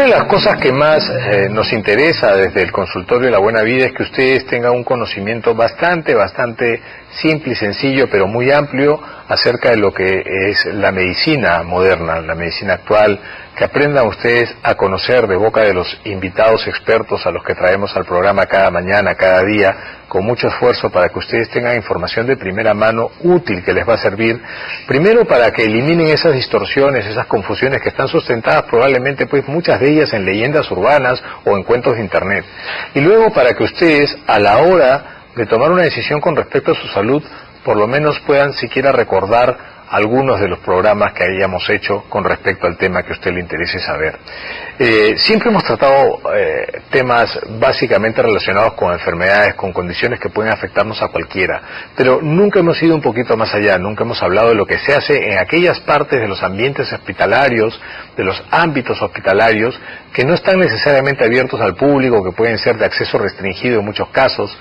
Una de las cosas que más nos interesa desde el consultorio de la Buena Vida es que ustedes tengan un conocimiento bastante simple y sencillo, pero muy amplio acerca de lo que es la medicina moderna, la medicina actual, que aprendan ustedes a conocer de boca de los invitados expertos a los que traemos al programa cada mañana, cada día, con mucho esfuerzo para que ustedes tengan información de primera mano útil que les va a servir, primero para que eliminen esas distorsiones, esas confusiones que están sustentadas probablemente pues muchas de ellas en leyendas urbanas o en cuentos de internet, y luego para que ustedes a la hora de tomar una decisión con respecto a su salud, por lo menos puedan siquiera recordar algunos de los programas que hayamos hecho con respecto al tema que a usted le interese saber. Siempre hemos tratado temas básicamente relacionados con enfermedades, con condiciones que pueden afectarnos a cualquiera, pero nunca hemos ido un poquito más allá, nunca hemos hablado de lo que se hace en aquellas partes de los ambientes hospitalarios, de los ámbitos hospitalarios, que no están necesariamente abiertos al público, que pueden ser de acceso restringido en muchos casos,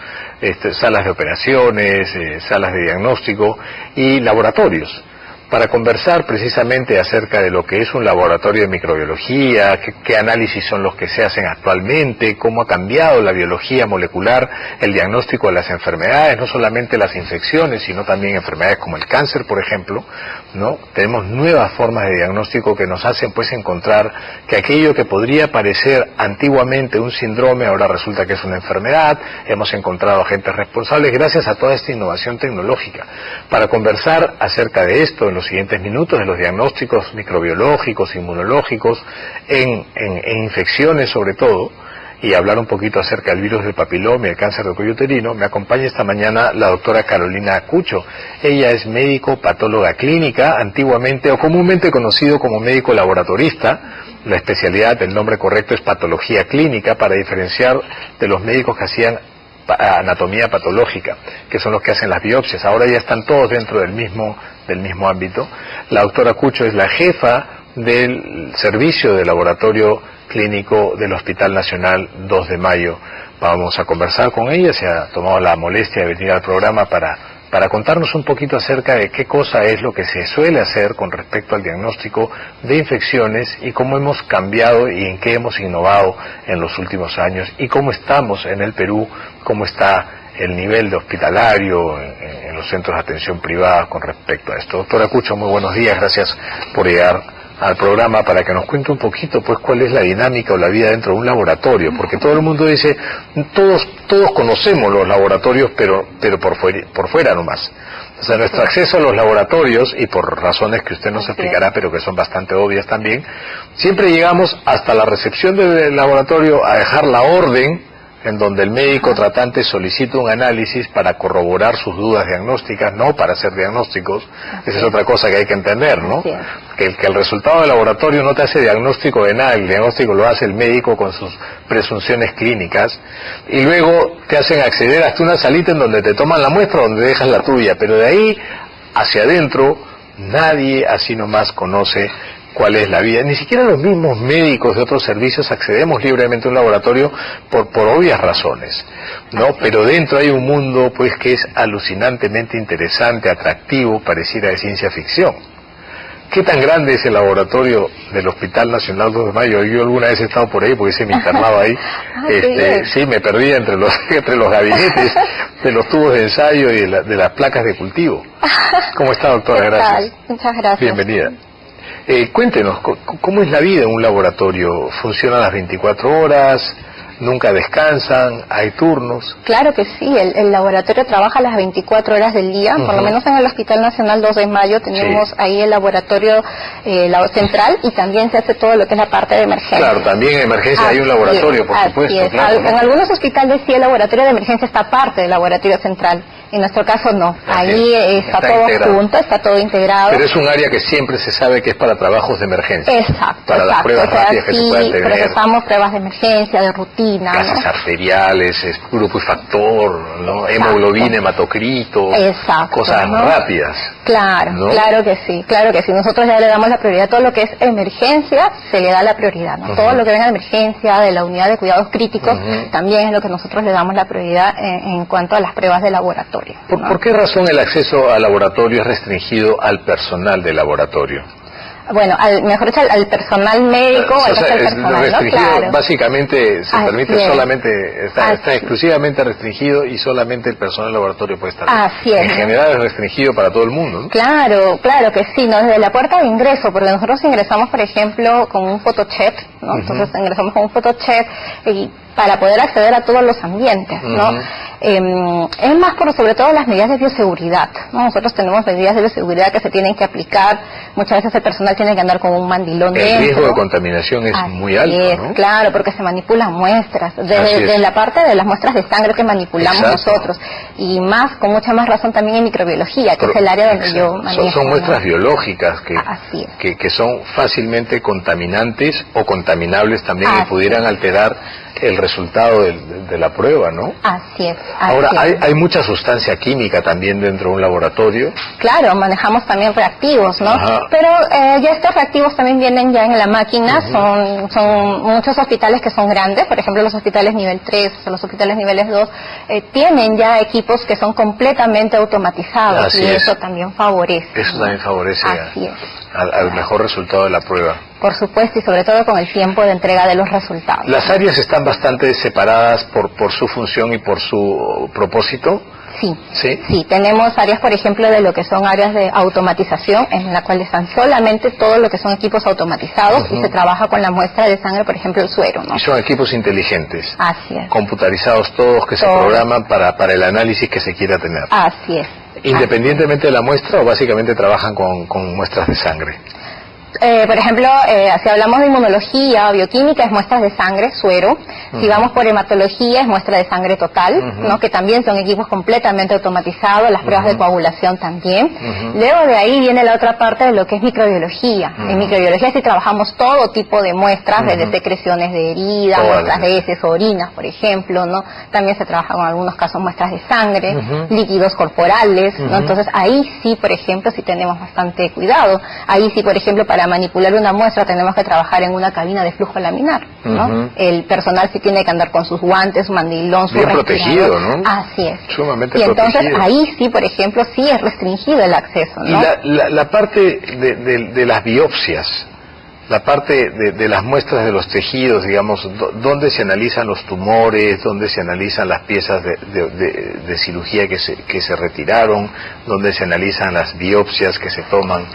salas de operaciones, salas de diagnóstico y laboratorios, para conversar precisamente acerca de lo que es un laboratorio de microbiología, qué análisis son los que se hacen actualmente, cómo ha cambiado la biología molecular, el diagnóstico de las enfermedades, no solamente las infecciones, sino también enfermedades como el cáncer, por ejemplo, ¿no? Tenemos nuevas formas de diagnóstico que nos hacen pues encontrar que aquello que podría parecer antiguamente un síndrome, ahora resulta que es una enfermedad. Hemos encontrado agentes responsables gracias a toda esta innovación tecnológica. Para conversar acerca de esto en los siguientes minutos, de los diagnósticos microbiológicos, inmunológicos, en infecciones sobre todo, y hablar un poquito acerca del virus del papiloma y el cáncer de cuello uterino, me acompaña esta mañana la doctora Carolina Cucho. Ella es médico patóloga clínica, antiguamente o comúnmente conocido como médico laboratorista. La especialidad, el nombre correcto es patología clínica, para diferenciar de los médicos que hacían anatomía patológica, que son los que hacen las biopsias. Ahora ya están todos dentro del mismo ámbito. La doctora Cucho es la jefa del servicio de laboratorio clínico del Hospital Nacional 2 de Mayo. Vamos a conversar con ella, se ha tomado la molestia de venir al programa para contarnos un poquito acerca de qué cosa es lo que se suele hacer con respecto al diagnóstico de infecciones y cómo hemos cambiado y en qué hemos innovado en los últimos años y cómo estamos en el Perú, cómo está el nivel de hospitalario en los centros de atención privada con respecto a esto. Doctora Cucho, muy buenos días, gracias por llegar al programa para que nos cuente un poquito pues cuál es la dinámica o la vida dentro de un laboratorio, porque todo el mundo dice, todos conocemos los laboratorios, pero por fuera nomás. O sea, nuestro acceso a los laboratorios, y por razones que usted nos explicará, pero que son bastante obvias también, siempre llegamos hasta la recepción del laboratorio a dejar la orden en donde el médico tratante solicita un análisis para corroborar sus dudas diagnósticas, no para hacer diagnósticos. Esa es otra cosa que hay que entender, ¿no? Que el resultado del laboratorio no te hace diagnóstico de nada, el diagnóstico lo hace el médico con sus presunciones clínicas, y luego te hacen acceder hasta una salita en donde te toman la muestra, donde dejas la tuya, pero de ahí hacia adentro nadie así nomás conoce cuál es la vida. Ni siquiera los mismos médicos de otros servicios accedemos libremente a un laboratorio por obvias razones, ¿no? Pero dentro hay un mundo pues que es alucinantemente interesante, atractivo, pareciera de ciencia ficción. ¿Qué tan grande es el laboratorio del Hospital Nacional 2 de Mayo? Yo alguna vez he estado por ahí porque se me internaba ahí. Sí, me perdía entre los gabinetes de los tubos de ensayo y de las placas de cultivo. ¿Cómo está, doctora? Gracias. Muchas gracias. Bienvenida. Cuéntenos, ¿cómo es la vida en un laboratorio? ¿Funciona las 24 horas? ¿Nunca descansan? ¿Hay turnos? Claro que sí, el laboratorio trabaja las 24 horas del día, por lo menos en el Hospital Nacional 2 de Mayo tenemos ahí el laboratorio central, y también se hace todo lo que es la parte de emergencia. Claro, también en emergencia hay un laboratorio, por supuesto. Claro, ¿no? En algunos hospitales sí el laboratorio de emergencia está parte del laboratorio central. En nuestro caso no, ahí está todo junto, está todo integrado. Pero es un área que siempre se sabe que es para trabajos de emergencia. Exacto. Para las pruebas rápidas que se puedan tener. Procesamos pruebas de emergencia, de rutina. Gases arteriales, grupo y factor, ¿no? Hemoglobina, hematocrito, cosas rápidas. Claro, ¿no? Claro que sí. Nosotros ya le damos la prioridad a todo lo que es emergencia, se le da la prioridad, ¿no? Todo lo que venga de emergencia, de la unidad de cuidados críticos, también es lo que nosotros le damos la prioridad en cuanto a las pruebas de laboratorio. ¿Por qué razón el acceso al laboratorio es restringido al personal del laboratorio? Bueno, mejor dicho, al personal médico, al resto del personal, ¿no? Claro. Básicamente se permite solamente, está es. exclusivamente restringido y solamente el personal laboratorio puede estar. Así es. En general es restringido para todo el mundo, ¿no? Claro, claro que sí, ¿no? Desde la puerta de ingreso, porque nosotros ingresamos, por ejemplo, con un photocheck, ¿no? Entonces ingresamos con un photocheck y para poder acceder a todos los ambientes, ¿no? Es más por sobre todo las medidas de bioseguridad, ¿no? Nosotros tenemos medidas de bioseguridad que se tienen que aplicar, muchas veces el personal tiene que andar con un mandilón dentro. El riesgo de contaminación es muy alto, ¿no? Claro, porque se manipulan muestras, desde la parte de las muestras de sangre que manipulamos nosotros, y más, con mucha más razón también en microbiología, que es el área donde yo manejo. Son muestras biológicas que son fácilmente contaminantes o contaminables también y pudieran alterar el resultado de la prueba, ¿no? Así es. Ahora, hay mucha sustancia química también dentro de un laboratorio. Claro, manejamos también reactivos, ¿no? Ajá. Pero ya estos reactivos también vienen ya en la máquina, son muchos hospitales que son grandes, por ejemplo los hospitales nivel 3, los hospitales niveles 2, tienen ya equipos que son completamente automatizados y eso también favorece. Eso también favorece al mejor resultado de la prueba. Por supuesto, y sobre todo con el tiempo de entrega de los resultados. ¿Las áreas están bastante separadas por su función y por su propósito? Sí, tenemos áreas, por ejemplo, de lo que son áreas de automatización, en la cual están solamente todo lo que son equipos automatizados y se trabaja con la muestra de sangre, por ejemplo, el suero, ¿no? Y son equipos inteligentes. Así es. Computarizados todos que se programan para el análisis que se quiera tener. Así es. ¿Independientemente de la muestra o básicamente trabajan con muestras de sangre? Por ejemplo, si hablamos de inmunología o bioquímica, es muestras de sangre, suero. Si vamos por hematología, es muestra de sangre total, ¿no? Que también son equipos completamente automatizados, las pruebas de coagulación también. Luego de ahí viene la otra parte de lo que es microbiología. En microbiología sí trabajamos todo tipo de muestras, desde secreciones de heridas, muestras de heces, orinas, por ejemplo, ¿no? También se trabaja con algunos casos muestras de sangre, líquidos corporales, ¿no? Entonces ahí sí, por ejemplo, sí tenemos bastante cuidado. Ahí sí, por ejemplo, para manipular una muestra tenemos que trabajar en una cabina de flujo laminar, ¿no? El personal sí tiene que andar con sus guantes, su mandilón, su respirador. Protegido, ¿no? Así es. Sumamente y entonces protegido. ahí sí, por ejemplo, sí es restringido el acceso, ¿no? Y la parte de las biopsias, la parte de las muestras de los tejidos, digamos, ¿dónde se analizan los tumores? ¿Dónde se analizan las piezas de cirugía que se retiraron? ¿Dónde se analizan las biopsias que se toman?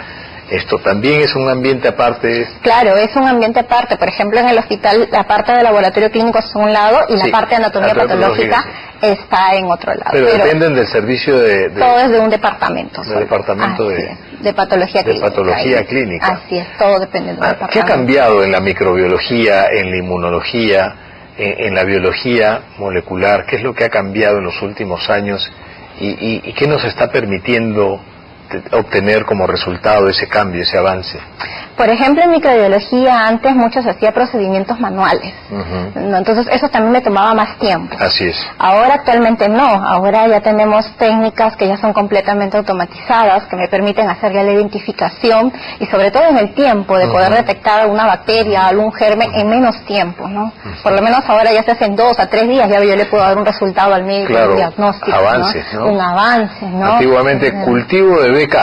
¿Esto también es un ambiente aparte? Claro, es un ambiente aparte. Por ejemplo, en el hospital la parte de laboratorio clínico es un lado y la parte de anatomía patológica está en otro lado. Pero dependen del servicio de... Todo es de un departamento. Del departamento de patología clínica. De patología clínica. Así es, todo depende del departamento. ¿Qué ha cambiado en la microbiología, en la inmunología, en la biología molecular? ¿Qué es lo que ha cambiado en los últimos años y qué nos está permitiendo obtener como resultado ese cambio, ese avance? Por ejemplo, en microbiología antes mucho se hacía procedimientos manuales, ¿no? Entonces eso también me tomaba más tiempo. Así es. Ahora actualmente no, ahora ya tenemos técnicas que ya son completamente automatizadas, que me permiten hacer ya la identificación y sobre todo en el tiempo de poder detectar alguna bacteria, algún germen en menos tiempo, ¿no? Por lo menos ahora ya se hacen 2 a 3 días, ya yo le puedo dar un resultado al médico, un diagnóstico, avances, ¿no? Un avance, ¿no? Antiguamente cultivo de BK,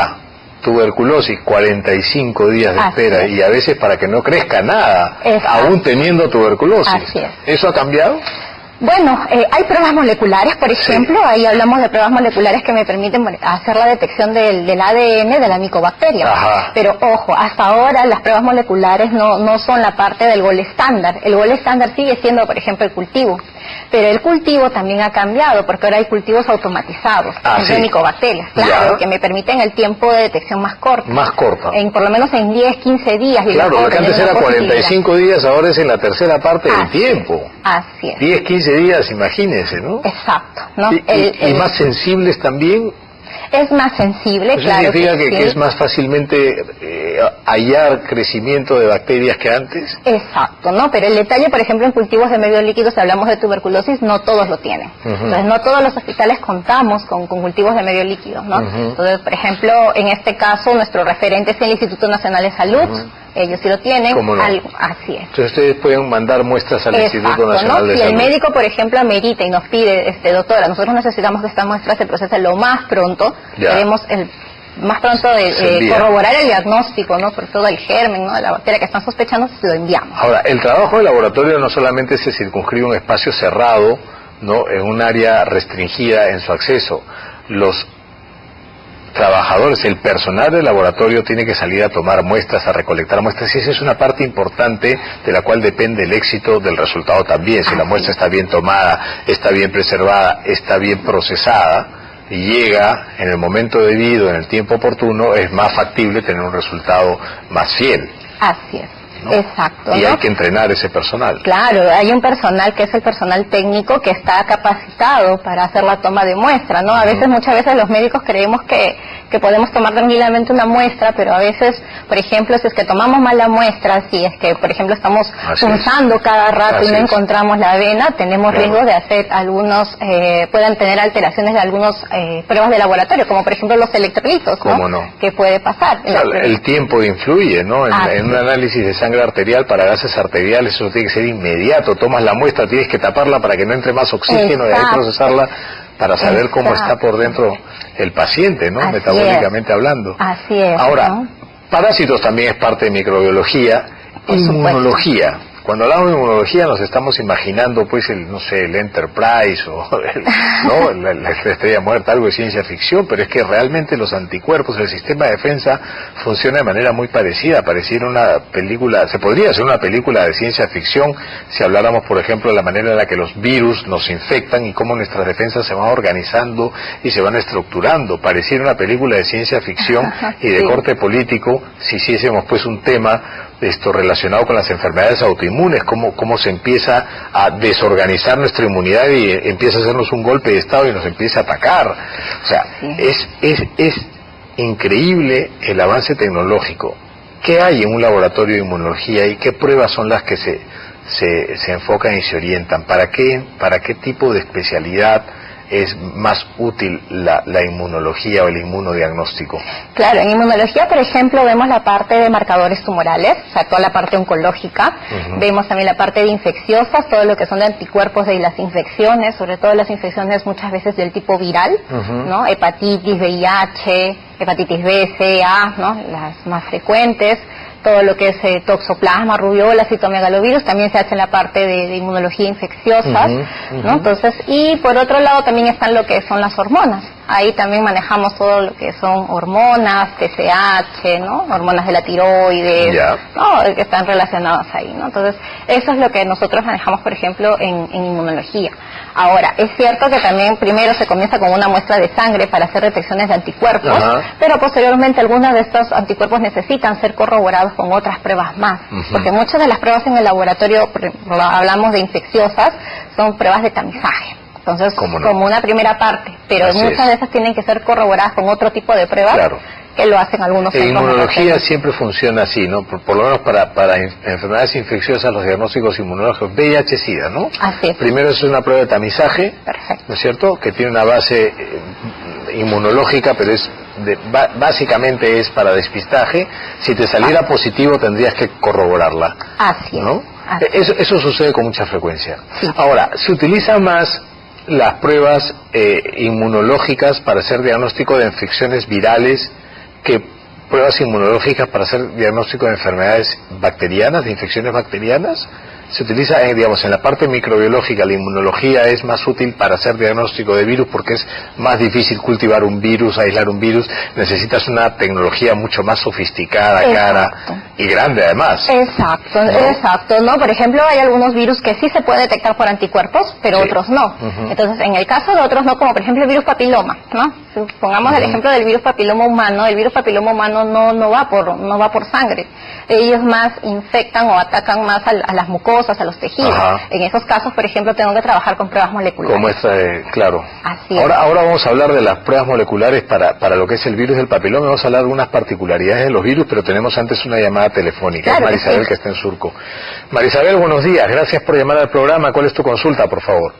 tuberculosis, 45 días de espera y a veces para que no crezca nada, aún teniendo tuberculosis. Así es. ¿Eso ha cambiado? Bueno, hay pruebas moleculares, por ejemplo, ahí hablamos de pruebas moleculares que me permiten hacer la detección del ADN de la micobacteria. Pero ojo, hasta ahora las pruebas moleculares no son la parte del gol estándar. El gol estándar sigue siendo, por ejemplo, el cultivo. Pero el cultivo también ha cambiado, porque ahora hay cultivos automatizados de micobacterias, claro, que me permiten el tiempo de detección más corto. Más corta. Por lo menos en 10, 15 días. Claro, lo que antes era 45 días, ahora es en la tercera parte del tiempo. Así es. 10, 15 días, imagínense, ¿no? Exacto, ¿no? Y más sensibles también. Es más sensible, ¿Eso claro. significa que es más fácilmente hallar crecimiento de bacterias que antes? Exacto, ¿no? Pero el detalle, por ejemplo, en cultivos de medio líquido, si hablamos de tuberculosis, no todos lo tienen. Entonces, no todos los hospitales contamos con cultivos de medio líquido, ¿no? Entonces, por ejemplo, en este caso, nuestro referente es el Instituto Nacional de Salud. Ellos sí lo tienen. ¿Cómo no? Así es. Entonces ustedes pueden mandar muestras al Instituto Nacional de Salud. Si el médico, por ejemplo, amerita y nos pide, doctora, nosotros necesitamos que esta muestra se procese lo más pronto, queremos más pronto corroborar el diagnóstico, ¿no? Por todo el germen, ¿no? De la bacteria que están sospechando, se lo enviamos. Ahora, el trabajo de laboratorio no solamente se circunscribe a un espacio cerrado, ¿no? En un área restringida en su acceso. Los trabajadores, el personal del laboratorio tiene que salir a tomar muestras, a recolectar muestras, y esa es una parte importante de la cual depende el éxito del resultado también. Si la muestra está bien tomada, está bien preservada, está bien procesada y llega en el momento debido, en el tiempo oportuno, es más factible tener un resultado más fiel. Así es. ¿No? Exacto. Y ¿no? hay que entrenar ese personal. Claro, hay un personal que es el personal técnico que está capacitado para hacer la toma de muestra, ¿no? A veces, muchas veces los médicos creemos que podemos tomar tranquilamente una muestra, pero a veces, por ejemplo, si es que tomamos mal la muestra, si es que, por ejemplo, estamos punzando cada rato y no encontramos la vena, tenemos riesgo de hacer puedan tener alteraciones de algunas pruebas de laboratorio, como por ejemplo los electrolitos, ¿no? Que puede pasar. Claro, el tiempo influye, ¿no? En un análisis de sangre arterial para gases arteriales, eso tiene que ser inmediato. Tomas la muestra, tienes que taparla para que no entre más oxígeno y ahí procesarla para saber cómo está por dentro el paciente, ¿no? Metabólicamente hablando. Así es. Ahora, parásitos también es parte de microbiología. Inmunología. Cuando hablamos de inmunología nos estamos imaginando, pues, el Enterprise o la estrella muerta, algo de ciencia ficción, pero es que realmente los anticuerpos, el sistema de defensa funciona de manera muy parecida. Pareciera una película, se podría hacer una película de ciencia ficción si habláramos, por ejemplo, de la manera en la que los virus nos infectan y cómo nuestras defensas se van organizando y se van estructurando. Pareciera una película de ciencia ficción y de corte político si hiciésemos, pues, un tema relacionado con las enfermedades autoinmunes, cómo se empieza a desorganizar nuestra inmunidad y empieza a hacernos un golpe de estado y nos empieza a atacar. O sea, es increíble el avance tecnológico. ¿Qué hay en un laboratorio de inmunología y qué pruebas son las que se enfocan y se orientan? ¿Para qué tipo de especialidad es más útil la inmunología o el inmunodiagnóstico? Claro, en inmunología, por ejemplo, vemos la parte de marcadores tumorales, o sea, toda la parte oncológica. Vemos también la parte de infecciosas, todo lo que son de anticuerpos de las infecciones, sobre todo las infecciones muchas veces del tipo viral, ¿no? Hepatitis, VIH, hepatitis B, C, A, ¿no? Las más frecuentes. Todo lo que es toxoplasma, rubiola, citomegalovirus, también se hace en la parte de inmunología infecciosas, ¿no? Entonces, y por otro lado también están lo que son las hormonas. Ahí también manejamos todo lo que son hormonas, TSH, ¿no? Hormonas de la tiroides, ¿no? Que están relacionadas ahí, ¿no? Entonces, eso es lo que nosotros manejamos, por ejemplo, en inmunología. Ahora, es cierto que también primero se comienza con una muestra de sangre para hacer detecciones de anticuerpos, pero posteriormente algunos de estos anticuerpos necesitan ser corroborados con otras pruebas más, porque muchas de las pruebas en el laboratorio, hablamos de infecciosas, son pruebas de tamizaje. Entonces, como una primera parte, pero muchas de esas tienen que ser corroboradas con otro tipo de pruebas que lo hacen algunos centros. En inmunología siempre funciona así, ¿no? Por lo menos para enfermedades infecciosas, los diagnósticos inmunológicos, VIH-Sida, ¿no? Así es. Primero es una prueba de tamizaje, ¿no es cierto?, que tiene una base inmunológica, pero básicamente es para despistaje. Si te saliera positivo tendrías que corroborarla. Así es. ¿No? Eso sucede con mucha frecuencia. Ahora, se utiliza más las pruebas inmunológicas para hacer diagnóstico de infecciones virales que pruebas inmunológicas para hacer diagnóstico de enfermedades bacterianas, de infecciones bacterianas. Se utiliza, digamos, en la parte microbiológica, la inmunología es más útil para hacer diagnóstico de virus porque es más difícil cultivar un virus, aislar un virus. Necesitas una tecnología mucho más sofisticada, cara y grande además. Exacto, ¿no? Por ejemplo, hay algunos virus que sí se puede detectar por anticuerpos, pero otros no. Entonces, en el caso de otros no, como por ejemplo el virus papiloma, ¿no? Pongamos el ejemplo del virus papiloma humano. El virus papiloma humano no va por sangre. Ellos más infectan o atacan más a las mucosas, a los tejidos. En esos casos, por ejemplo, tengo que trabajar con pruebas moleculares. Como esta, claro. Así es. Ahora vamos a hablar de las pruebas moleculares para lo que es el virus del papiloma. Vamos a hablar de unas particularidades de los virus, pero tenemos antes una llamada telefónica. Claro, es Marisabel que está en Surco. Marisabel, buenos días. Gracias por llamar al programa. ¿Cuál es tu consulta, por favor?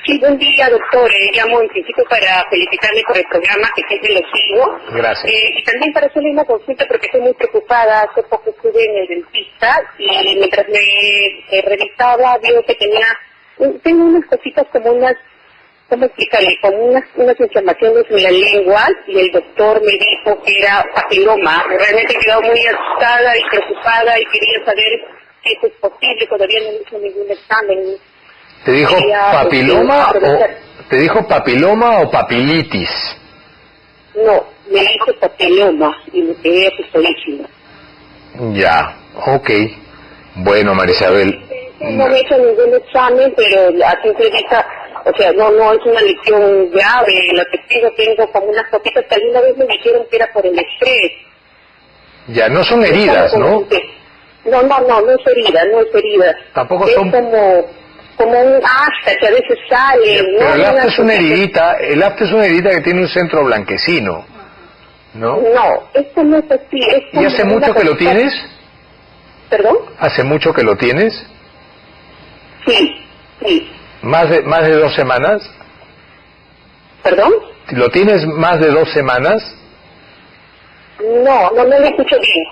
Sí, buen día, doctor. Llamo en principio para felicitarle por el programa, que siempre lo sigo. Gracias. Y también para hacerle una consulta porque estoy muy preocupada. Hace poco estuve en el dentista y mientras me revisaba vio que tengo unas cositas como unas ¿cómo explicarle? Con unas inflamaciones en la lengua, y el doctor me dijo que era papiloma. Realmente he quedado muy asustada y preocupada y quería saber si eso es posible. Todavía no he hecho ningún examen. ¿Te dijo papiloma te dijo papiloma o papilitis? No, me dijo papiloma y me quedé asustadísima. Ya, ok. Bueno, Marisabel. No he hecho ningún examen, pero a simple vista, o sea, no es una lesión grave. Lo que tengo como unas cositas que alguna vez me dijeron que era por el estrés. Ya, no son heridas, ¿no? No es herida. Tampoco es son... como un afta que a veces sale, ¿no? Pero el afta es una heridita que tiene un centro blanquecino, ¿no? No, esto no es así. ¿Y hace mucho que lo tienes? ¿Perdón? ¿Hace mucho que lo tienes? Sí. ¿Más de 2 semanas? ¿Perdón? ¿Lo tienes más de 2 semanas? No lo escucho bien.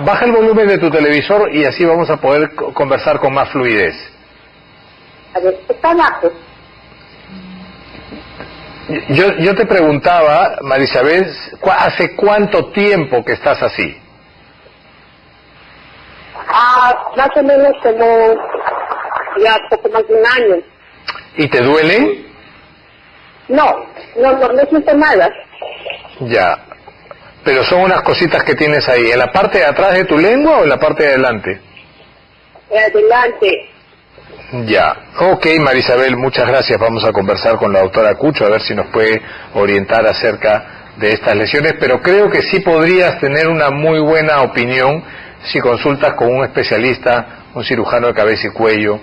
Baja el volumen de tu televisor y así vamos a poder conversar con más fluidez. A ver, está bajo. Yo te preguntaba, Marisabel, ¿hace cuánto tiempo que estás así? Más o menos como ya poco más de un año. ¿Y te duele? No siento nada. Ya. Pero son unas cositas que tienes ahí, ¿en la parte de atrás de tu lengua o en la parte de adelante? Adelante. Ya. Ok, Marisabel, muchas gracias. Vamos a conversar con la doctora Cucho a ver si nos puede orientar acerca de estas lesiones, pero creo que sí podrías tener una muy buena opinión si consultas con un especialista, un cirujano de cabeza y cuello,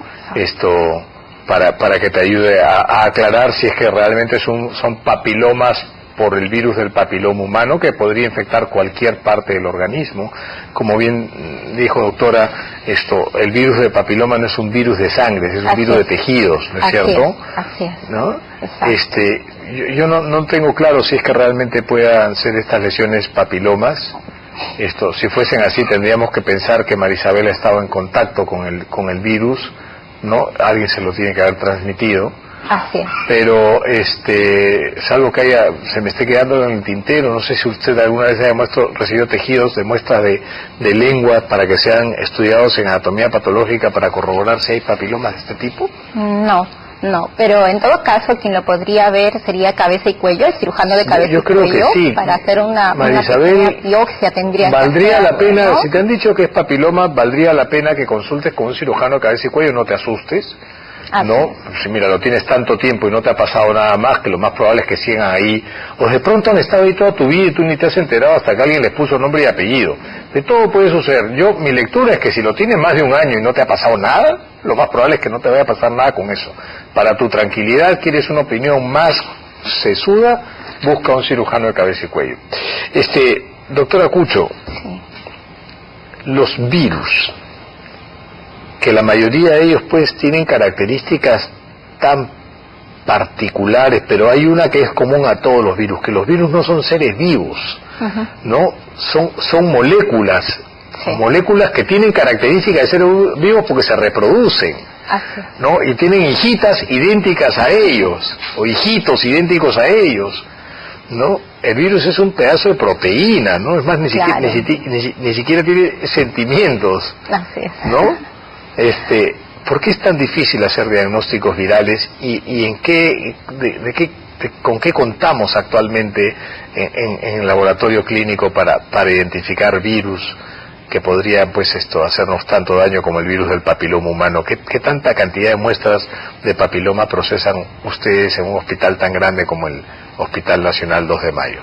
para que te ayude a aclarar si es que realmente son papilomas por el virus del papiloma humano, que podría infectar cualquier parte del organismo. Como bien dijo doctora, el virus del papiloma no es un virus de sangre, es un virus de tejidos, ¿no es cierto? Así es. ¿No? Yo no tengo claro si es que realmente puedan ser estas lesiones papilomas. Si fuesen así, tendríamos que pensar que Marisabel ha estado en contacto con el virus, ¿no? Alguien se lo tiene que haber transmitido. Así es. Pero es algo que se me esté quedando en el tintero. No sé si usted alguna vez haya recibido tejidos de muestras de lengua para que sean estudiados en anatomía patológica para corroborar si hay papilomas de este tipo. No, pero en todo caso quien lo podría ver sería cabeza y cuello, el cirujano de cabeza y cuello. Yo creo que sí. Para hacer una pequeña biopsia tendría valdría la pena, ¿no? Si te han dicho que es papiloma, valdría la pena que consultes con un cirujano de cabeza y cuello, no te asustes. ¿No? Si mira, lo tienes tanto tiempo y no te ha pasado nada más, que lo más probable es que sigan ahí, o de pronto han estado ahí toda tu vida y tú ni te has enterado hasta que alguien les puso nombre y apellido. De todo puede suceder. Mi lectura es que si lo tienes más de un año y no te ha pasado nada, lo más probable es que no te vaya a pasar nada con eso. Para tu tranquilidad, quieres una opinión más sesuda, busca un cirujano de cabeza y cuello. Doctora Cucho, los virus, que la mayoría de ellos pues tienen características tan particulares, pero hay una que es común a todos los virus, que los virus no son seres vivos, ¿no? Son moléculas, moléculas que tienen características de seres vivos porque se reproducen, ¿no? Y tienen hijitas idénticas a ellos, o hijitos idénticos a ellos, ¿no? El virus es un pedazo de proteína, ¿no? Es más, ni siquiera tiene sentimientos, ¿no? ¿Por qué es tan difícil hacer diagnósticos virales y con qué contamos actualmente en el laboratorio clínico para identificar virus que podrían hacernos tanto daño como el virus del papiloma humano? ¿Qué tanta cantidad de muestras de papiloma procesan ustedes en un hospital tan grande como el Hospital Nacional 2 de Mayo?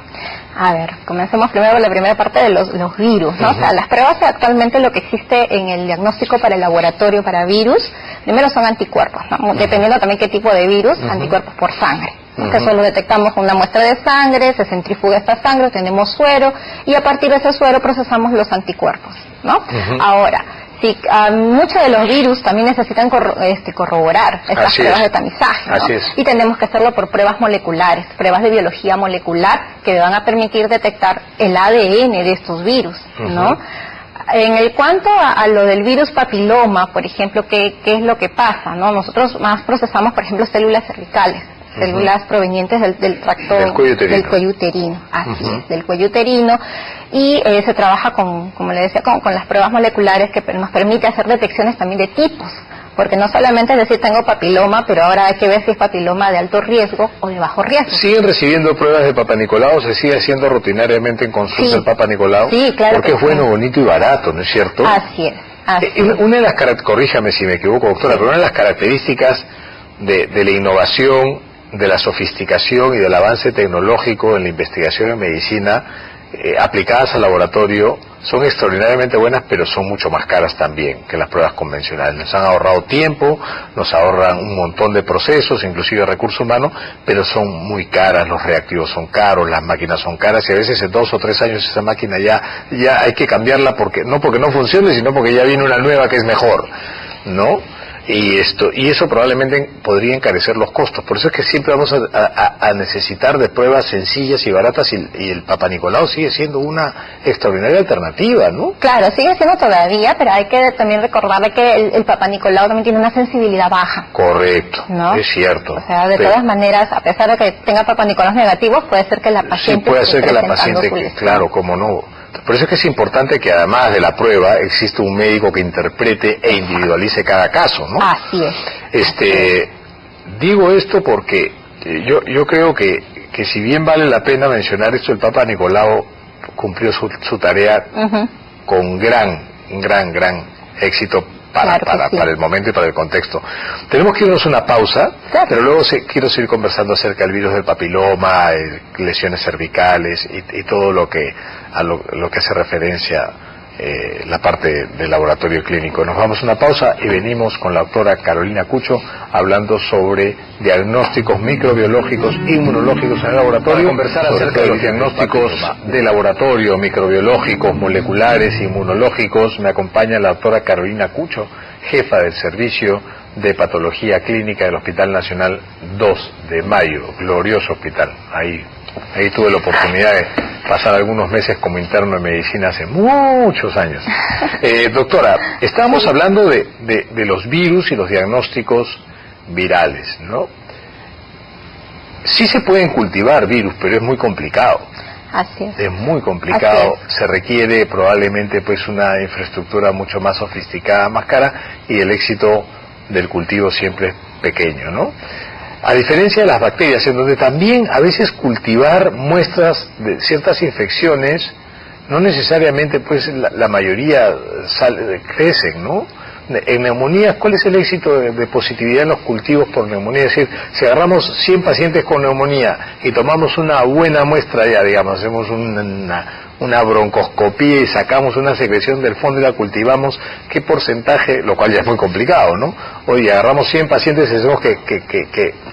A ver, comencemos primero con la primera parte de los virus, ¿no? O sea, las pruebas actualmente, lo que existe en el diagnóstico para el laboratorio para virus, primero son anticuerpos, ¿no? Dependiendo también qué tipo de virus, anticuerpos por sangre. Que eso lo detectamos con una muestra de sangre, se centrifuga esta sangre, tenemos suero, y a partir de ese suero procesamos los anticuerpos, ¿no? Ahora, muchos de los virus también necesitan corroborar estas pruebas de tamizaje, ¿no? Y tenemos que hacerlo por pruebas moleculares, pruebas de biología molecular que van a permitir detectar el ADN de estos virus, ¿no? En el cuanto a lo del virus papiloma, por ejemplo, ¿qué es lo que pasa, no? Nosotros más procesamos, por ejemplo, células cervicales células provenientes del tracto del cuello uterino, así es, del cuello uterino, y se trabaja como le decía, con las pruebas moleculares que nos permite hacer detecciones también de tipos, porque no solamente es decir tengo papiloma, pero ahora hay que ver si es papiloma de alto riesgo o de bajo riesgo. ¿Siguen recibiendo pruebas de Papa Nicolau? ¿Se sigue haciendo rutinariamente en consulta el Papa Nicolau? Sí, claro. Porque es bueno, bonito y barato, ¿no es cierto? Así es. Una de las corríjame si me equivoco, doctora, pero una de las características de la innovación, de la sofisticación y del avance tecnológico en la investigación en medicina aplicadas al laboratorio son extraordinariamente buenas, pero son mucho más caras también que las pruebas convencionales. Nos han ahorrado tiempo, nos ahorran un montón de procesos, inclusive recursos humanos, pero son muy caras, los reactivos son caros, las máquinas son caras, y a veces en 2 o 3 años esa máquina ya hay que cambiarla porque no funcione, sino porque ya viene una nueva que es mejor, ¿no? Y eso probablemente podría encarecer los costos. Por eso es que siempre vamos a necesitar de pruebas sencillas y baratas, y el Papa Nicolau sigue siendo una extraordinaria alternativa, ¿no? Claro, sigue siendo todavía, pero hay que también recordarle que el Papa Nicolau también tiene una sensibilidad baja. Correcto, ¿no? Es cierto. O sea, de todas maneras, a pesar de que tenga Papa Nicolau negativos, puede ser que la paciente... Sí, puede ser que la paciente, claro, cómo no. Por eso es que es importante que además de la prueba existe un médico que interprete e individualice cada caso, ¿no? Así es. Digo esto porque yo creo que si bien vale la pena mencionar esto, el Papa Nicolau cumplió su tarea con gran éxito para el momento y para el contexto. Tenemos que irnos a una pausa, pero luego quiero seguir conversando acerca del virus del papiloma, lesiones cervicales y todo lo que hace referencia la parte del laboratorio clínico. Nos vamos a una pausa y venimos con la doctora Carolina Cucho hablando sobre diagnósticos microbiológicos, inmunológicos en el laboratorio. Para conversar acerca de los diagnósticos de laboratorio, microbiológicos, moleculares, inmunológicos, me acompaña la doctora Carolina Cucho, jefa del servicio de patología clínica del Hospital Nacional 2 de Mayo, glorioso hospital. Ahí tuve la oportunidad de pasar algunos meses como interno en medicina hace muchos años. Doctora, estábamos hablando de los virus y los diagnósticos virales, ¿no? Sí se pueden cultivar virus, pero es muy complicado. Así es. Es muy complicado, se requiere probablemente pues una infraestructura mucho más sofisticada, más cara, y el éxito del cultivo siempre es pequeño, ¿no? A diferencia de las bacterias, en donde también a veces cultivar muestras de ciertas infecciones, no necesariamente pues la mayoría crecen, ¿no? En neumonías, ¿cuál es el éxito de positividad en los cultivos por neumonía? Es decir, si agarramos 100 pacientes con neumonía y tomamos una buena muestra ya, digamos, hacemos una broncoscopía y sacamos una secreción del fondo y la cultivamos, ¿qué porcentaje? Lo cual ya es muy complicado, ¿no? Oye, agarramos 100 pacientes y hacemos que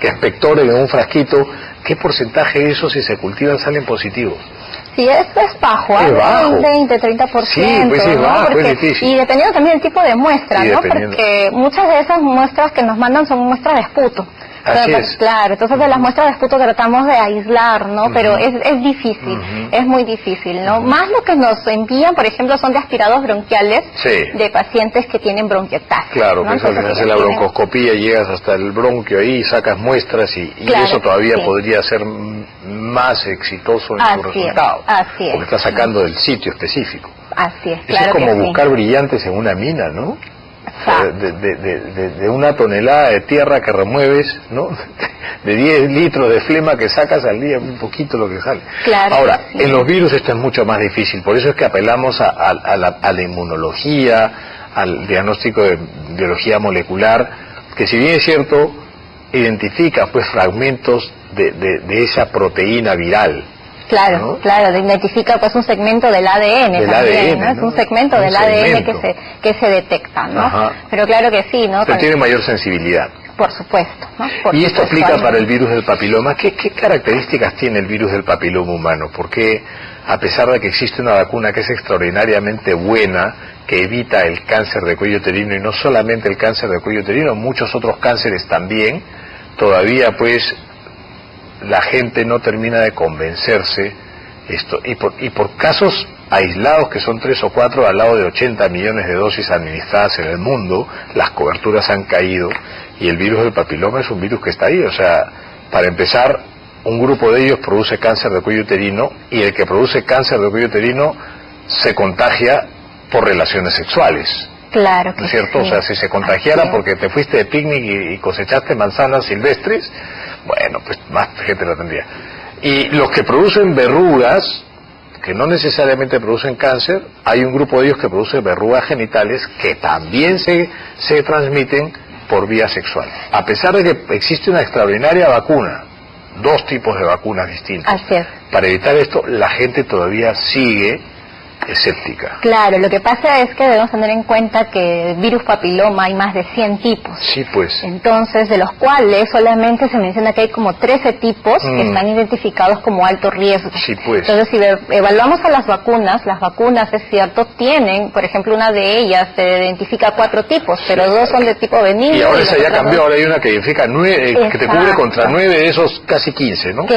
expectoren en un frasquito, ¿qué porcentaje de esos si se cultivan salen positivos? Sí, esto es bajo, es bajo. Un 20-30%. Sí, pues es bajo, porque, es difícil. Y dependiendo también del tipo de muestra, ¿no? Porque muchas de esas muestras que nos mandan son muestras de esputo. Así es. Claro, entonces de las muestras de esputo tratamos de aislar, ¿no? Pero es difícil, es muy difícil, ¿no? Más lo que nos envían, por ejemplo, son de aspirados bronquiales de pacientes que tienen bronquiectasis. Claro, ¿no? que eso les hace la broncoscopía, llegas hasta el bronquio ahí, sacas muestras y claro, eso todavía podría ser más exitoso en su resultado. Así es. Porque está sacando del sitio específico. Así es, Eso claro. Es como buscar brillantes en una mina, ¿no? De una tonelada de tierra que remueves, ¿no? De 10 litros de flema que sacas al día, un poquito lo que sale. Claro. Ahora, en los virus esto es mucho más difícil, por eso es que apelamos a la inmunología, al diagnóstico de biología molecular, que si bien es cierto, identifica pues fragmentos de esa proteína viral. Claro, ¿no? Claro, identifica pues un segmento del ADN del también, ADN, ¿no? Es un segmento del ADN que se detecta, ¿no? Ajá. Pero claro que sí, ¿no? Pero tiene mayor sensibilidad. Por supuesto, ¿no? Y esto aplica para el virus del papiloma. ¿Qué características tiene el virus del papiloma humano? Porque a pesar de que existe una vacuna que es extraordinariamente buena, que evita el cáncer de cuello uterino, y no solamente el cáncer de cuello uterino, muchos otros cánceres también, todavía pues la gente no termina de convencerse y por casos aislados que son 3 o 4 al lado de 80 millones de dosis administradas en el mundo, las coberturas han caído y el virus del papiloma es un virus que está ahí, o sea, Para empezar, un grupo de ellos produce cáncer de cuello uterino, y el que produce cáncer de cuello uterino se contagia por relaciones sexuales. Claro que ¿no es cierto? sí. O sea, si se contagiara porque te fuiste de picnic y cosechaste manzanas silvestres, bueno, pues más gente la tendría. Y los que producen verrugas, que no necesariamente producen cáncer, hay un grupo de ellos que produce verrugas genitales que también se transmiten por vía sexual. A pesar de que existe una extraordinaria vacuna, 2 tipos de vacunas distintas. Así es. Para evitar esto, la gente todavía sigue escéptica. Claro, lo que pasa es que debemos tener en cuenta que virus papiloma hay más de 100 tipos. Sí, pues. Entonces, de los cuales solamente se menciona que hay como 13 tipos que están identificados como alto riesgo. Sí, pues. Entonces, si evaluamos a las vacunas es cierto, tienen, por ejemplo, una de ellas se identifica 4 tipos, pero 2 son de tipo benigno. Y ahora esa ya cambió, ahora hay una que identifica 9, que te cubre contra 9 de esos casi 15, ¿no?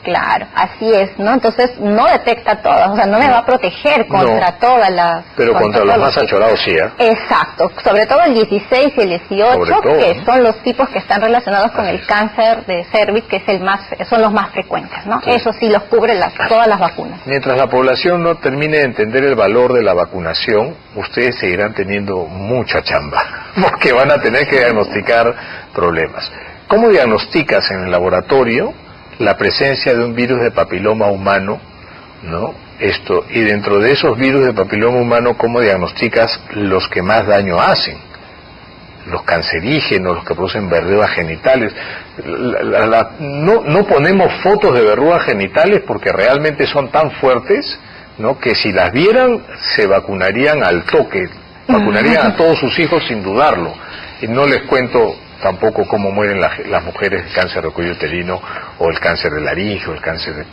Claro, así es, ¿no? Entonces no detecta todas, o sea, no me va a proteger contra todas las... Pero contra los más achorados sí, ¿eh? Exacto, sobre todo el 16 y el 18, que son los tipos que están relacionados con el cáncer de cervix, que es son los más frecuentes, ¿no? Eso sí los cubre todas las vacunas. Mientras la población no termine de entender el valor de la vacunación, ustedes seguirán teniendo mucha chamba, porque van a tener que diagnosticar problemas. ¿Cómo diagnosticas en el laboratorio la presencia de un virus de papiloma humano, ¿no? Y dentro de esos virus de papiloma humano, ¿cómo diagnosticas los que más daño hacen? Los cancerígenos, los que producen verrugas genitales. No ponemos fotos de verrugas genitales porque realmente son tan fuertes, ¿no? Que si las vieran, se vacunarían al toque, vacunarían a todos sus hijos sin dudarlo. Y no les cuento tampoco cómo mueren las mujeres de cáncer de cuello uterino, o el cáncer de laringe, o el cáncer de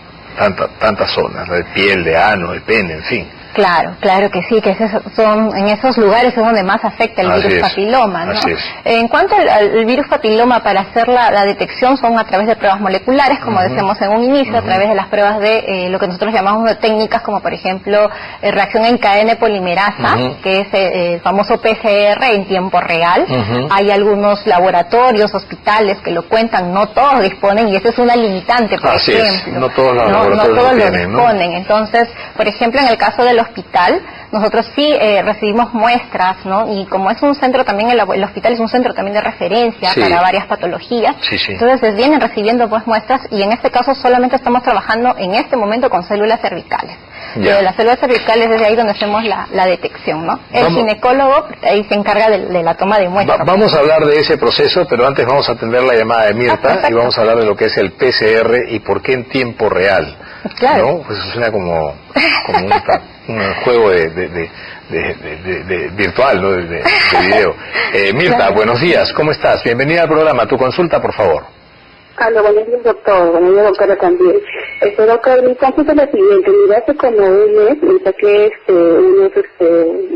tantas zonas, ¿no? De piel, de ano, de pene, en fin. Claro que sí, que en esos lugares es donde más afecta el virus papiloma, ¿no? En cuanto al virus papiloma, para hacer la detección son a través de pruebas moleculares, como decíamos en un inicio, a través de las pruebas de lo que nosotros llamamos de técnicas, como por ejemplo reacción en cadena polimerasa, que es el famoso PCR en tiempo real. Hay algunos laboratorios, hospitales que lo cuentan, no todos disponen, y esa es una limitante, por ejemplo. No todos los laboratorios lo disponen. Entonces, por ejemplo, en el caso del hospital, nosotros sí recibimos muestras, ¿no? Y como es un centro también, el hospital es un centro también de referencia para varias patologías, entonces vienen recibiendo pues muestras, y en este caso solamente estamos trabajando en este momento con células cervicales. De las células cervicales es de ahí donde hacemos la detección, ¿no? El ginecólogo ahí se encarga de la toma de muestras. Vamos a hablar de ese proceso, pero antes vamos a atender la llamada de Mirta y vamos a hablar de lo que es el PCR y por qué en tiempo real. Claro. ¿No? Pues suena como un juego de virtual, ¿no? De video. Mirta, buenos días, ¿cómo estás? Bienvenida al programa, tu consulta, por favor. Hola, buenos días, doctor. Buenos días, doctora, también. Doctor, mi consulta es la siguiente. Mira, hace como un mes me saqué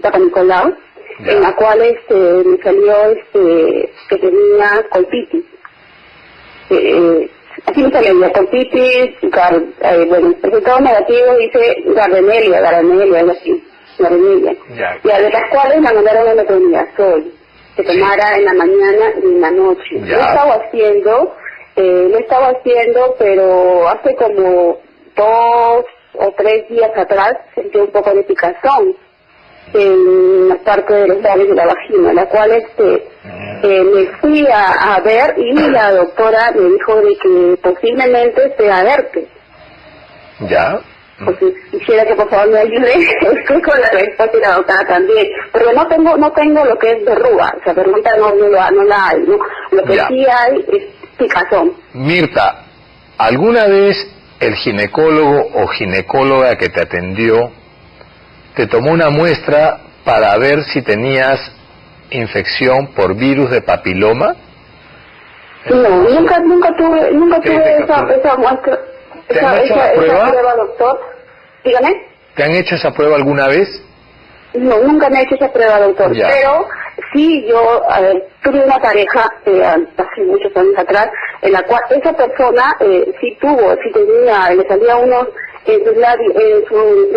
Papa Nicolau, en la cual me salió que tenía colpitis. Así me salió la colpitis, bueno, el resultado negativo dice Gardnerella, algo así, Gardnerella. Y a de las cuales me mandaron a la metronidazol, que tomara en la mañana y en la noche. Lo estaba haciendo, pero hace como 2 o 3 días atrás sentí un poco de picazón en la parte de los labios de la vagina, la cual me fui a ver, y la doctora me dijo de que posiblemente sea herpes. Pues quisiera que por favor me ayude con la respuesta, y la doctora también, porque no tengo lo que es verruga, o sea, verruga no la hay, ¿no? Lo que sí hay es picazón. Mirta, ¿alguna vez el ginecólogo o ginecóloga que te atendió te tomó una muestra para ver si tenías infección por virus de papiloma? No, nunca tuve esa muestra. Esa prueba, doctor. Dígame. ¿Te han hecho esa prueba alguna vez? No, nunca me he hecho esa prueba, doctor. Pero sí, yo tuve una pareja hace muchos años atrás, en la cual esa persona sí tenía, le salía unos, en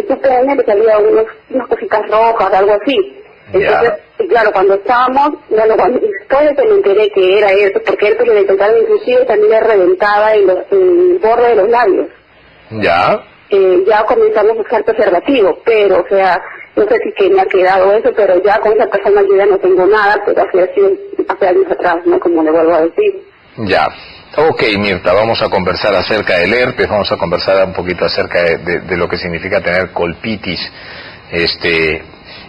su pene le salía unas cositas rojas, algo así. Entonces, claro, cuando estábamos, después de que me enteré que era herpes, porque herpes lo detectaron inclusive también le reventaba en el borde de los labios. Ya. Ya comenzamos a buscar preservativo, pero, o sea, no sé si que me ha quedado eso, pero ya con esa persona yo ya no tengo nada, pero hace años atrás, ¿no? Como le vuelvo a decir. Ya. Ok, Mirta, vamos a conversar acerca del herpes, vamos a conversar un poquito acerca de lo que significa tener colpitis,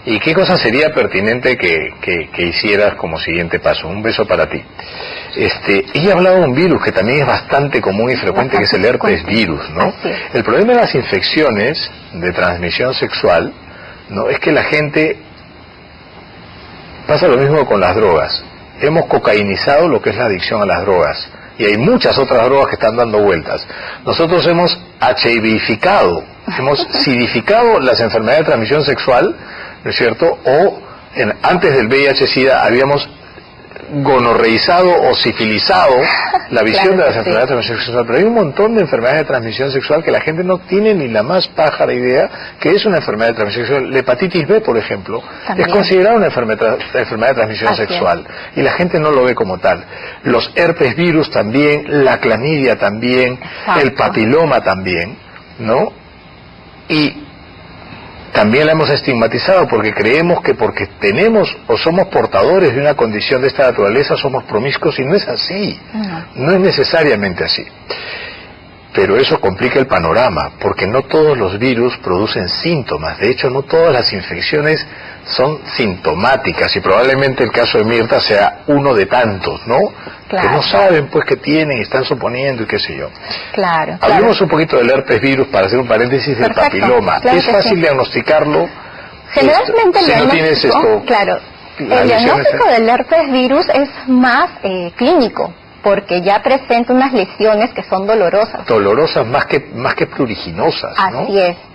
y qué cosa sería pertinente que hicieras como siguiente paso. Un beso para ti. Ella ha hablado de un virus que también es bastante común y frecuente, que es el herpes virus, ¿no? El problema de las infecciones de transmisión sexual, ¿no?, es que la gente pasa lo mismo con las drogas. Hemos cocainizado lo que es la adicción a las drogas. Y hay muchas otras drogas que están dando vueltas. Nosotros hemos HIVificado, hemos sidificado las enfermedades de transmisión sexual, ¿no es cierto? O antes del VIH-Sida habíamos gonorreizado o sifilizado la visión de las enfermedades de transmisión sexual. Pero hay un montón de enfermedades de transmisión sexual que la gente no tiene ni la más pájara idea que es una enfermedad de transmisión sexual. La hepatitis B, por ejemplo, también es considerada una enfermedad de transmisión sexual y la gente no lo ve como tal. Los herpes virus también, la clamidia también, el papiloma también, ¿no? Y también la hemos estigmatizado porque creemos que porque tenemos o somos portadores de una condición de esta naturaleza somos promiscuos, y no es así, no es necesariamente así. Pero eso complica el panorama, porque no todos los virus producen síntomas. De hecho, no todas las infecciones son sintomáticas, y probablemente el caso de Mirta sea uno de tantos, ¿no? Que no saben pues que tienen y están suponiendo y qué sé yo. Hablemos un poquito del herpes virus para hacer un paréntesis del papiloma. ¿Es fácil diagnosticarlo? Generalmente si no tienes esto. El diagnóstico del herpes virus es más clínico, porque ya presenta unas lesiones que son dolorosas. Dolorosas más que pruriginosas, ¿no?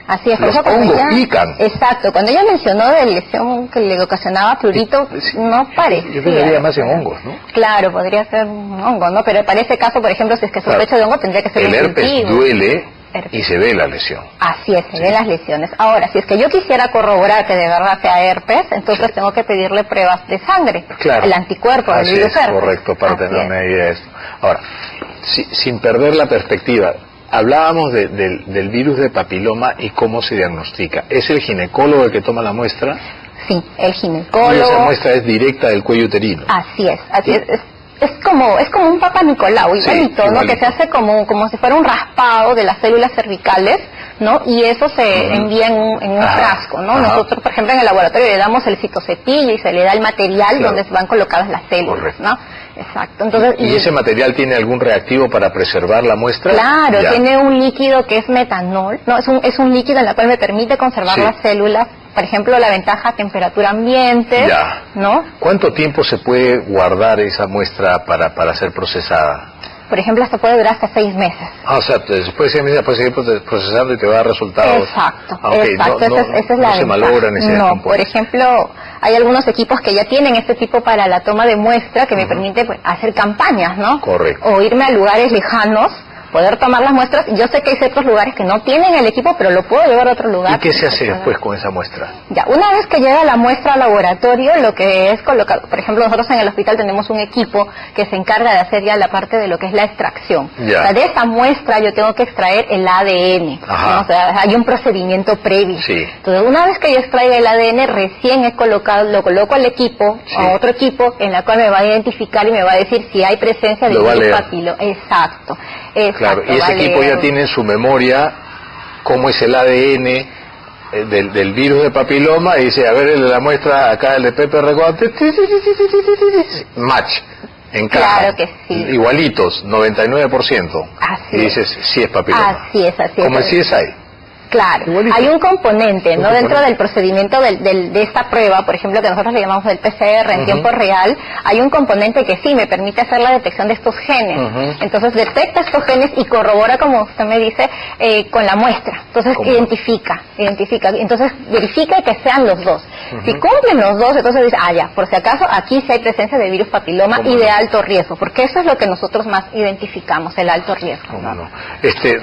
Así es. Los hongos pican. Exacto. Cuando ella mencionó de lesión que le ocasionaba prurito, no parecía. Yo pensaría más en hongos, ¿no? Claro, podría ser un hongo, ¿no? Pero para ese caso, por ejemplo, si es que sospecha de hongo, tendría que ser el herpes duele y se ve la lesión. Así es, se ven las lesiones. Ahora, si es que yo quisiera corroborar que de verdad sea herpes, entonces tengo que pedirle pruebas de sangre. Claro. El anticuerpo del virus herpes. Correcto, para tener una idea de esto. Ahora, sin perder la perspectiva, hablábamos del virus de papiloma y cómo se diagnostica. ¿Es el ginecólogo el que toma la muestra? Sí, el ginecólogo. Y esa muestra es directa del cuello uterino. Así es. Es como un Papa Nicolau, igualito, ¿no? Que se hace como si fuera un raspado de las células cervicales, ¿no? Y eso se envía en un frasco, ¿no? Nosotros, por ejemplo, en el laboratorio le damos el citocepillo y se le da el material donde se van colocadas las células, ¿no? Exacto. Entonces, ¿Y ese material tiene algún reactivo para preservar la muestra? Claro, tiene un líquido que es metanol, ¿no? Es un líquido en el cual me permite conservar las células. Por ejemplo, la ventaja temperatura ambiente, ¿no? ¿Cuánto tiempo se puede guardar esa muestra para ser procesada? Por ejemplo, hasta puede durar hasta 6 meses. O sea, después de 6 meses puedes seguir procesando y te va a dar resultados. Exacto, exacto. Esa es la se malogran ese No, por ejemplo, hay algunos equipos que ya tienen este tipo para la toma de muestra que me permite pues, hacer campañas, ¿no? Correcto. O irme a lugares lejanos, poder tomar las muestras. Yo sé que hay ciertos lugares que no tienen el equipo, pero lo puedo llevar a otro lugar. ¿Y qué se hace después con esa muestra? Ya, una vez que llega la muestra al laboratorio, lo que es colocar, por ejemplo, nosotros en el hospital tenemos un equipo que se encarga de hacer ya la parte de lo que es la extracción. O sea, de esa muestra yo tengo que extraer el ADN, ¿no? O sea, hay un procedimiento previo. Entonces, una vez que yo extraiga el ADN, recién lo coloco al equipo, a otro equipo, en la cual me va a identificar y me va a decir si hay presencia de virus papiloma. Exacto. Claro, y ese equipo ya tiene en su memoria cómo es el ADN del virus de papiloma, y dice, a ver, la muestra acá, el de PPR4, match, encaja, claro que sí, igualitos, 99%, y dices, sí es papiloma. Así es. Como el CSI. Claro, hay un componente, ¿no? Dentro del procedimiento de esta prueba, por ejemplo, que nosotros le llamamos el PCR en tiempo real, hay un componente que sí me permite hacer la detección de estos genes. Entonces detecta estos genes y corrobora, como usted me dice, con la muestra. Entonces identifica. Entonces verifica que sean los dos. Si cumplen los dos, entonces dice, ya, por si acaso, aquí sí hay presencia de virus papiloma y de alto riesgo, porque eso es lo que nosotros más identificamos, el alto riesgo.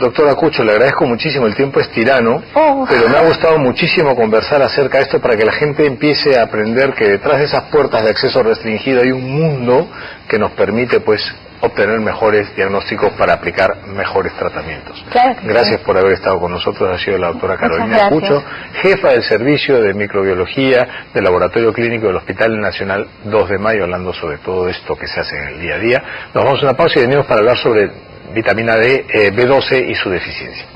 Doctora Cucho, le agradezco muchísimo, el tiempo es tirano. humano, pero me ha gustado muchísimo conversar acerca de esto para que la gente empiece a aprender que detrás de esas puertas de acceso restringido hay un mundo que nos permite pues obtener mejores diagnósticos para aplicar mejores tratamientos. Claro, gracias por haber estado con nosotros. Ha sido la doctora Carolina Cucho, jefa del Servicio de Microbiología del Laboratorio Clínico del Hospital Nacional 2 de Mayo, hablando sobre todo esto que se hace en el día a día. Nos vamos a una pausa y venimos para hablar sobre vitamina D, B12 y su deficiencia.